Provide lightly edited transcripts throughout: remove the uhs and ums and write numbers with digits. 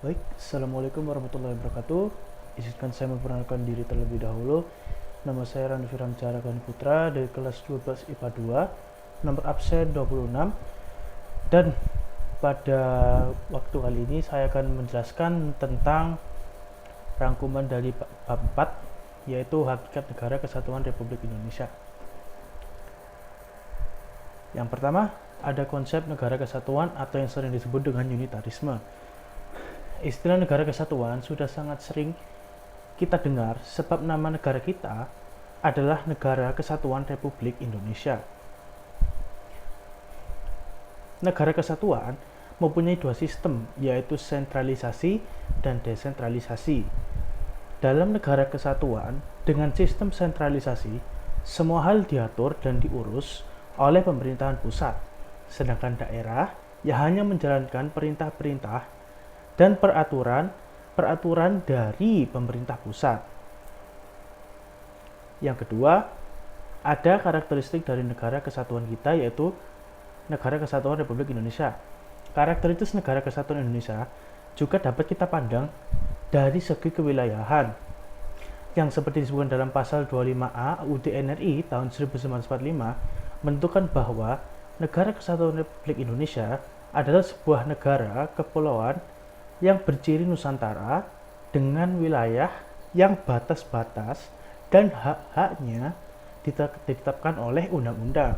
Baik, Assalamualaikum warahmatullahi wabarakatuh. Izinkan saya memperkenalkan diri terlebih dahulu. Nama saya Randi Firam Carakan Putra dari kelas 12 IPA 2, nomor absen 26. Dan pada waktu kali ini saya akan menjelaskan tentang rangkuman dari bab 4, yaitu Hakikat Negara Kesatuan Republik Indonesia. Yang pertama, ada konsep negara kesatuan atau yang sering disebut dengan unitarisme. Istilah negara kesatuan sudah sangat sering kita dengar sebab nama negara kita adalah Negara Kesatuan Republik Indonesia. Negara kesatuan mempunyai dua sistem, yaitu sentralisasi dan desentralisasi. Dalam negara kesatuan, dengan sistem sentralisasi, semua hal diatur dan diurus oleh pemerintahan pusat, sedangkan daerah yang hanya menjalankan perintah-perintah dan peraturan dari pemerintah pusat. Yang kedua, ada karakteristik dari negara kesatuan kita, yaitu Negara Kesatuan Republik Indonesia. Karakteristik negara kesatuan Indonesia juga dapat kita pandang dari segi kewilayahan, yang seperti disebutkan dalam pasal 25A UUD NRI tahun 1945 menentukan bahwa Negara Kesatuan Republik Indonesia adalah sebuah negara kepulauan yang berciri Nusantara dengan wilayah yang batas-batas dan hak-haknya ditetapkan oleh undang-undang.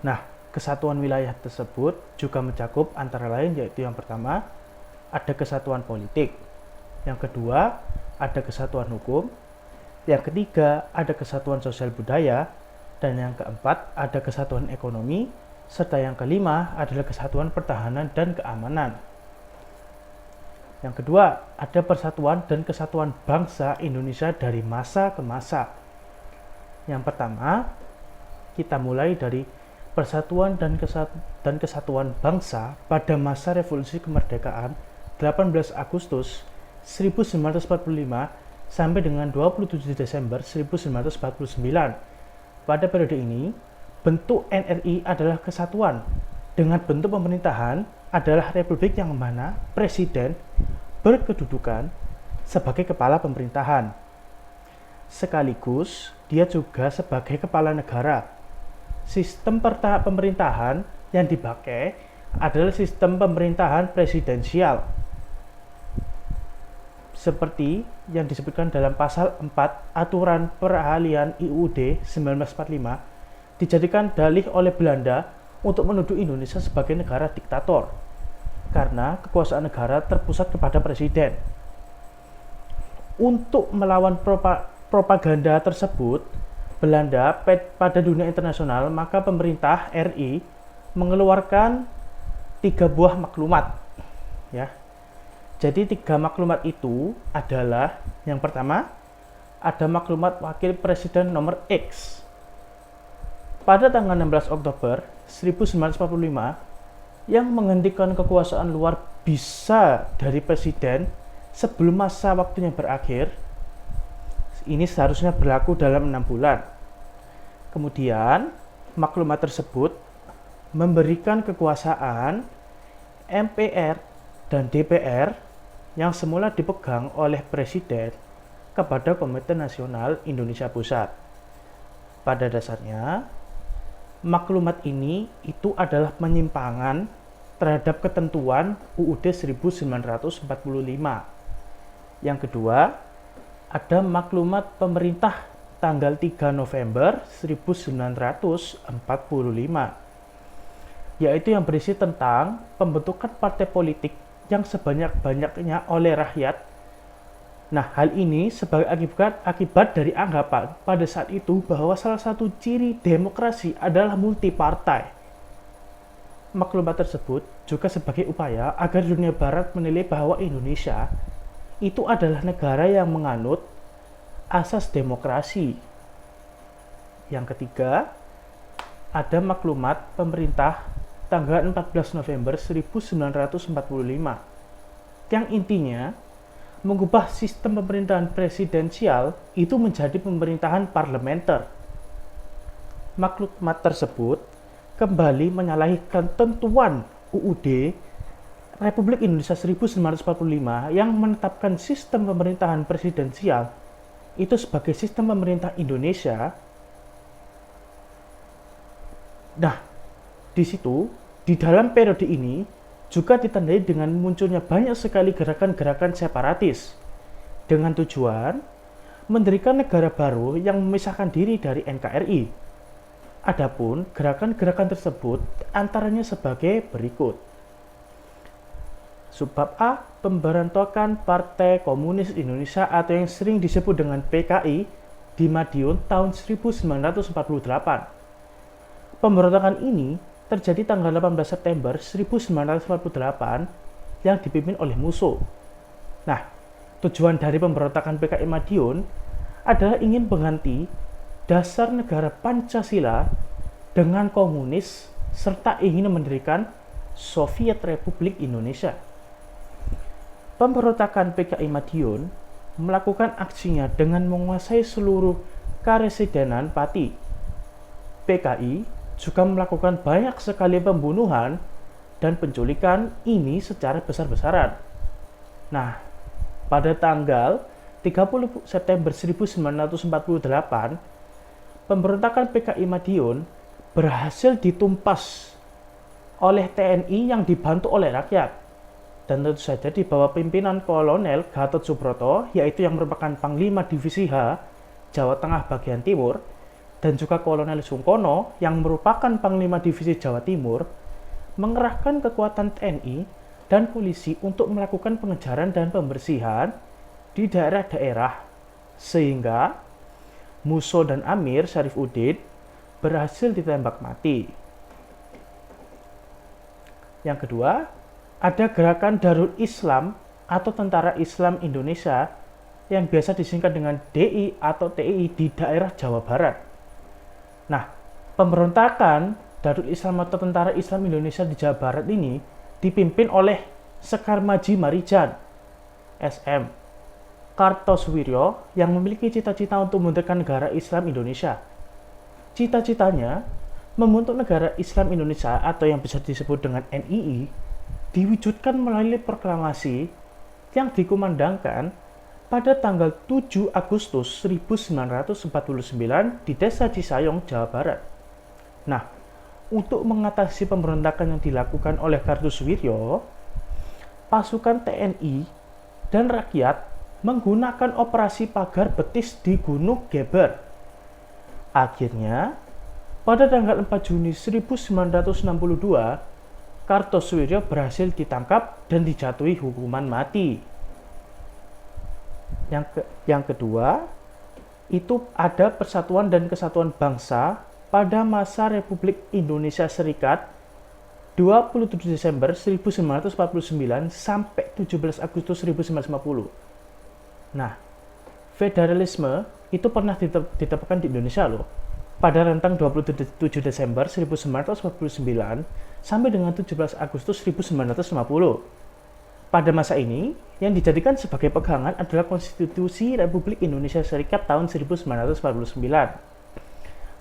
Nah, kesatuan wilayah tersebut juga mencakup antara lain, yaitu yang pertama, ada kesatuan politik. Yang kedua, ada kesatuan hukum. Yang ketiga, ada kesatuan sosial budaya. Dan yang keempat, ada kesatuan ekonomi. Serta yang kelima adalah kesatuan pertahanan dan keamanan. Yang kedua, ada persatuan dan kesatuan bangsa Indonesia dari masa ke masa. Yang pertama, kita mulai dari persatuan dan kesatuan bangsa pada masa Revolusi Kemerdekaan 18 Agustus 1945 sampai dengan 27 Desember 1949. Pada periode ini, bentuk NRI adalah kesatuan dengan bentuk pemerintahan adalah republik yang mana presiden berkedudukan sebagai kepala pemerintahan. Sekaligus, dia juga sebagai kepala negara. Sistem pemerintahan yang dipakai adalah sistem pemerintahan presidensial. Seperti yang disebutkan dalam pasal 4 Aturan Peralihan UUD 1945, dijadikan dalih oleh Belanda untuk menuduh Indonesia sebagai negara diktator karena kekuasaan negara terpusat kepada presiden. Untuk melawan propaganda tersebut, Belanda pada dunia internasional, maka pemerintah RI mengeluarkan 3 buah maklumat. Ya. Jadi 3 maklumat itu adalah, yang pertama, ada maklumat Wakil Presiden nomor X. Pada tanggal 16 Oktober 1945 yang menghentikan kekuasaan luar bisa dari presiden sebelum masa waktunya berakhir. Ini seharusnya berlaku dalam 6 bulan. Kemudian maklumat tersebut memberikan kekuasaan MPR dan DPR yang semula dipegang oleh presiden kepada Komite Nasional Indonesia Pusat. Pada dasarnya, maklumat ini itu adalah penyimpangan terhadap ketentuan UUD 1945. Yang kedua, ada maklumat pemerintah tanggal 3 November 1945, yaitu yang berisi tentang pembentukan partai politik yang sebanyak-banyaknya oleh rakyat. Nah, hal ini sebagai akibat dari anggapan pada saat itu bahwa salah satu ciri demokrasi adalah multipartai. Maklumat tersebut juga sebagai upaya agar dunia barat menilai bahwa Indonesia itu adalah negara yang menganut asas demokrasi. Yang ketiga, ada maklumat pemerintah tanggal 14 November 1945 yang intinya mengubah sistem pemerintahan presidensial itu menjadi pemerintahan parlementer. Maklumat tersebut kembali menyalahi ketentuan UUD Republik Indonesia 1945 yang menetapkan sistem pemerintahan presidensial itu sebagai sistem pemerintah Indonesia. Nah, di situ, di dalam periode ini juga ditandai dengan munculnya banyak sekali gerakan-gerakan separatis dengan tujuan mendirikan negara baru yang memisahkan diri dari NKRI. Adapun gerakan-gerakan tersebut antaranya sebagai berikut. Subbab A, pemberontakan Partai Komunis Indonesia atau yang sering disebut dengan PKI di Madiun tahun 1948. Pemberontakan ini terjadi tanggal 18 September 1948 yang dipimpin oleh Musso. Nah, tujuan dari pemberontakan PKI Madiun adalah ingin mengganti dasar negara Pancasila dengan komunis serta ingin mendirikan Soviet Republik Indonesia. Pemberontakan PKI Madiun melakukan aksinya dengan menguasai seluruh karesidenan Pati. PKI juga melakukan banyak sekali pembunuhan dan penculikan ini secara besar-besaran. Nah, pada tanggal 30 September 1948, pemberontakan PKI Madiun berhasil ditumpas oleh TNI yang dibantu oleh rakyat. Dan tentu saja di bawah pimpinan Kolonel Gatot Subroto, yaitu yang merupakan Panglima Divisi H Jawa Tengah bagian timur, dan juga Kolonel Sungkono yang merupakan Panglima Divisi Jawa Timur, mengerahkan kekuatan TNI dan polisi untuk melakukan pengejaran dan pembersihan di daerah-daerah, sehingga Musso dan Amir Syarifuddin berhasil ditembak mati. Yang kedua, ada gerakan Darul Islam atau Tentara Islam Indonesia yang biasa disingkat dengan DI atau TII di daerah Jawa Barat. Nah, pemberontakan Darul Islam atau Tentara Islam Indonesia di Jawa Barat ini dipimpin oleh Sekar Maji Marijan, SM, Kartosuwiryo yang memiliki cita-cita untuk mendirikan negara Islam Indonesia. Cita-citanya membentuk negara Islam Indonesia atau yang bisa disebut dengan NII diwujudkan melalui proklamasi yang dikumandangkan pada tanggal 7 Agustus 1949 di Desa Cisayong, Jawa Barat. Nah, untuk mengatasi pemberontakan yang dilakukan oleh Kartosuwiryo, pasukan TNI dan rakyat menggunakan operasi pagar betis di Gunung Geber. Akhirnya, pada tanggal 4 Juni 1962, Kartosuwiryo berhasil ditangkap dan dijatuhi hukuman mati. Yang kedua, itu ada Persatuan dan Kesatuan Bangsa pada masa Republik Indonesia Serikat 27 Desember 1949 sampai 17 Agustus 1950. Nah, federalisme itu pernah ditetapkan di Indonesia loh. Pada rentang 27 Desember 1949 sampai dengan 17 Agustus 1950. Pada masa ini, yang dijadikan sebagai pegangan adalah Konstitusi Republik Indonesia Serikat tahun 1949.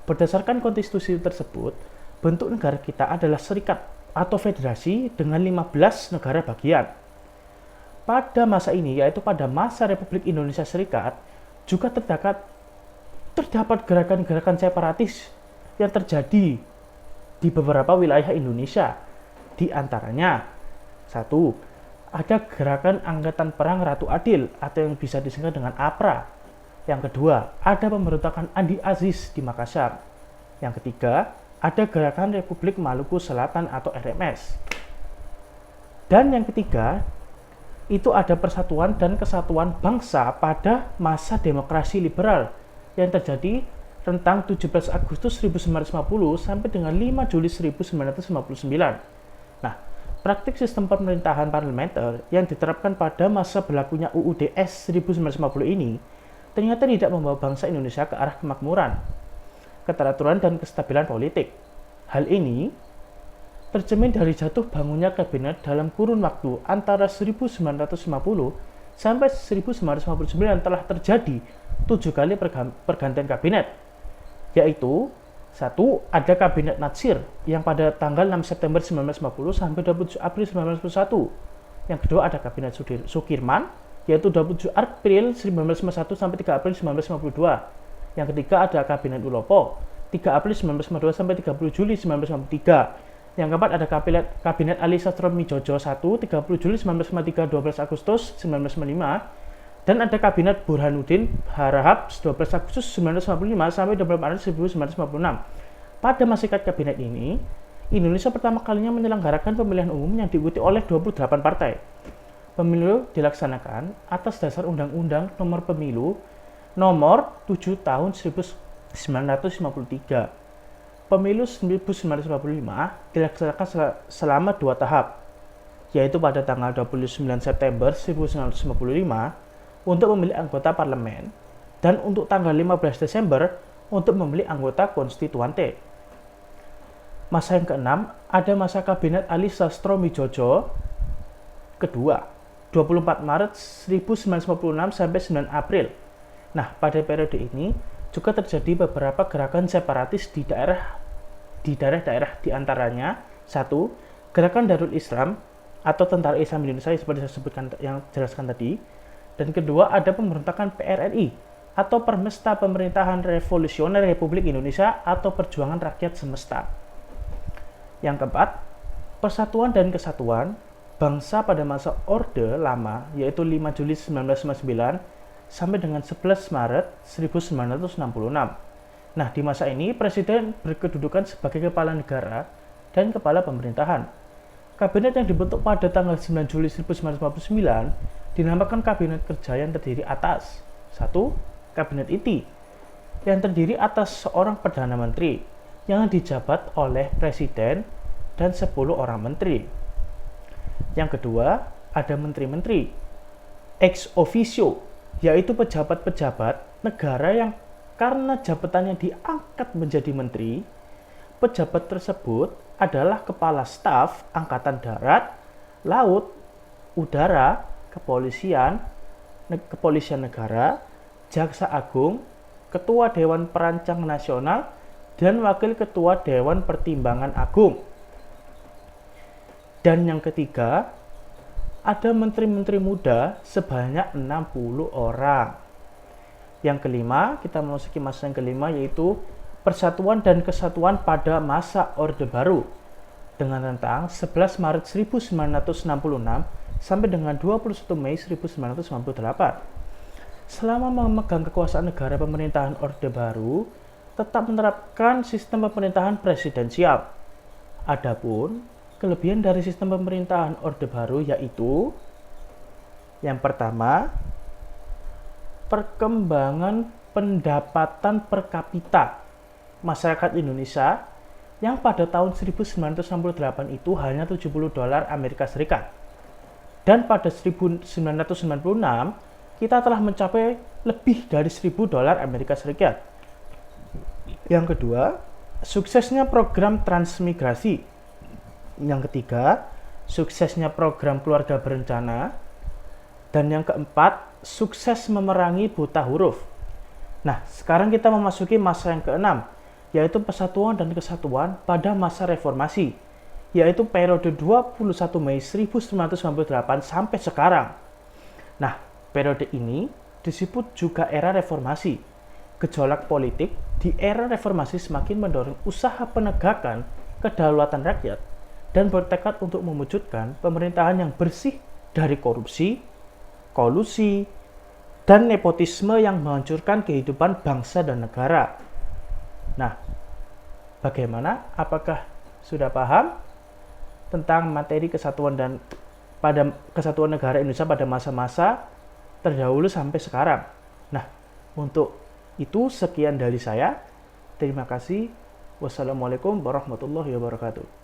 Berdasarkan konstitusi tersebut, bentuk negara kita adalah serikat atau federasi dengan 15 negara bagian. Pada masa ini, yaitu pada masa Republik Indonesia Serikat, juga terdapat gerakan-gerakan separatis yang terjadi di beberapa wilayah Indonesia. Di antaranya, 1. Ada gerakan Angkatan Perang Ratu Adil atau yang bisa disingkat dengan APRA. Yang kedua, ada pemberontakan Andi Aziz di Makassar. Yang ketiga, ada gerakan Republik Maluku Selatan atau RMS. Dan yang ketiga, itu ada Persatuan dan Kesatuan Bangsa pada masa demokrasi liberal yang terjadi rentang 17 Agustus 1950 sampai dengan 5 Juli 1959. Nah, praktik sistem pemerintahan parlementer yang diterapkan pada masa berlakunya UUDS 1950 ini ternyata tidak membawa bangsa Indonesia ke arah kemakmuran, keteraturan, dan kestabilan politik. Hal ini tercermin dari jatuh bangunnya kabinet dalam kurun waktu antara 1950 sampai 1959 telah terjadi 7 kali pergantian kabinet, yaitu Satu, ada Kabinet Natsir yang pada tanggal 6 September 1950 sampai 27 April 1951. Yang kedua ada Kabinet Sukirman yaitu 27 April 1951 sampai 3 April 1952. Yang ketiga ada Kabinet Ulopo 3 April 1952 sampai 30 Juli 1953. Yang keempat ada Kabinet Ali Sastromijojo 1 30 Juli 1953 12 Agustus 1955. Dan ada Kabinet Burhanuddin Harahap 12 Agustus 1955 sampai 20 Maret 1956. Pada masa kabinet ini, Indonesia pertama kalinya menyelenggarakan pemilihan umum yang diikuti oleh 28 partai. Pemilu dilaksanakan atas dasar Undang-Undang Nomor Pemilu Nomor 7 Tahun 1953. Pemilu 1945 dilaksanakan selama 2 tahap, yaitu pada tanggal 29 September 1955 untuk memilih anggota parlemen, dan untuk tanggal 15 Desember untuk memilih anggota konstituante. Masa yang keenam, ada masa Kabinet Ali Sastromijojo kedua, 24 Maret 1956 sampai 9 April. Nah, pada periode ini juga terjadi beberapa gerakan separatis di daerah-daerah di antaranya, satu, Gerakan Darul Islam atau Tentara Islam Indonesia seperti saya sebutkan yang jelaskan tadi. Dan kedua ada pemberontakan PRRI atau Permesta Pemerintahan Revolusioner Republik Indonesia atau Perjuangan Rakyat Semesta. Yang keempat, Persatuan dan Kesatuan Bangsa pada masa Orde Lama yaitu 5 Juli 1959 sampai dengan 11 Maret 1966. Nah, di masa ini Presiden berkedudukan sebagai kepala negara dan kepala pemerintahan. Kabinet yang dibentuk pada tanggal 9 Juli 1959 dinamakan Kabinet Kerja yang terdiri atas 1. Kabinet Inti yang terdiri atas seorang Perdana Menteri yang dijabat oleh Presiden dan 10 orang menteri. Yang kedua, ada Menteri-Menteri ex officio, yaitu pejabat-pejabat negara yang karena jabatannya diangkat menjadi menteri. Pejabat tersebut adalah Kepala Staf Angkatan Darat, Laut, Udara, Kepolisian Negara, Jaksa Agung, Ketua Dewan Perancang Nasional, dan Wakil Ketua Dewan Pertimbangan Agung. Dan yang ketiga, ada menteri-menteri muda sebanyak 60 orang. Yang kelima, kita memasuki masa yang kelima yaitu Persatuan dan Kesatuan pada masa Orde Baru dengan rentang 11 Maret 1966 sampai dengan 21 Mei 1998. Selama memegang kekuasaan negara, pemerintahan Orde Baru tetap menerapkan sistem pemerintahan presidensial. Adapun kelebihan dari sistem pemerintahan Orde Baru yaitu yang pertama, perkembangan pendapatan per kapita masyarakat Indonesia yang pada tahun 1968 itu hanya $70 Amerika Serikat. Dan pada 1996 kita telah mencapai lebih dari $1.000 Amerika Serikat. Yang kedua, suksesnya program transmigrasi. Yang ketiga, suksesnya program keluarga berencana. Dan yang keempat, sukses memerangi buta huruf. Nah, sekarang kita memasuki masa yang keenam, yaitu Persatuan dan Kesatuan pada masa reformasi, yaitu periode 21 Mei 1998 sampai sekarang. Nah, periode ini disebut juga era reformasi. Gejolak politik di era reformasi semakin mendorong usaha penegakan kedaulatan rakyat dan bertekad untuk mewujudkan pemerintahan yang bersih dari korupsi, kolusi, dan nepotisme yang menghancurkan kehidupan bangsa dan negara. Nah, bagaimana? Apakah sudah paham tentang materi kesatuan dan pada kesatuan negara Indonesia pada masa-masa terdahulu sampai sekarang? Nah, untuk itu sekian dari saya. Terima kasih. Wassalamualaikum warahmatullahi wabarakatuh.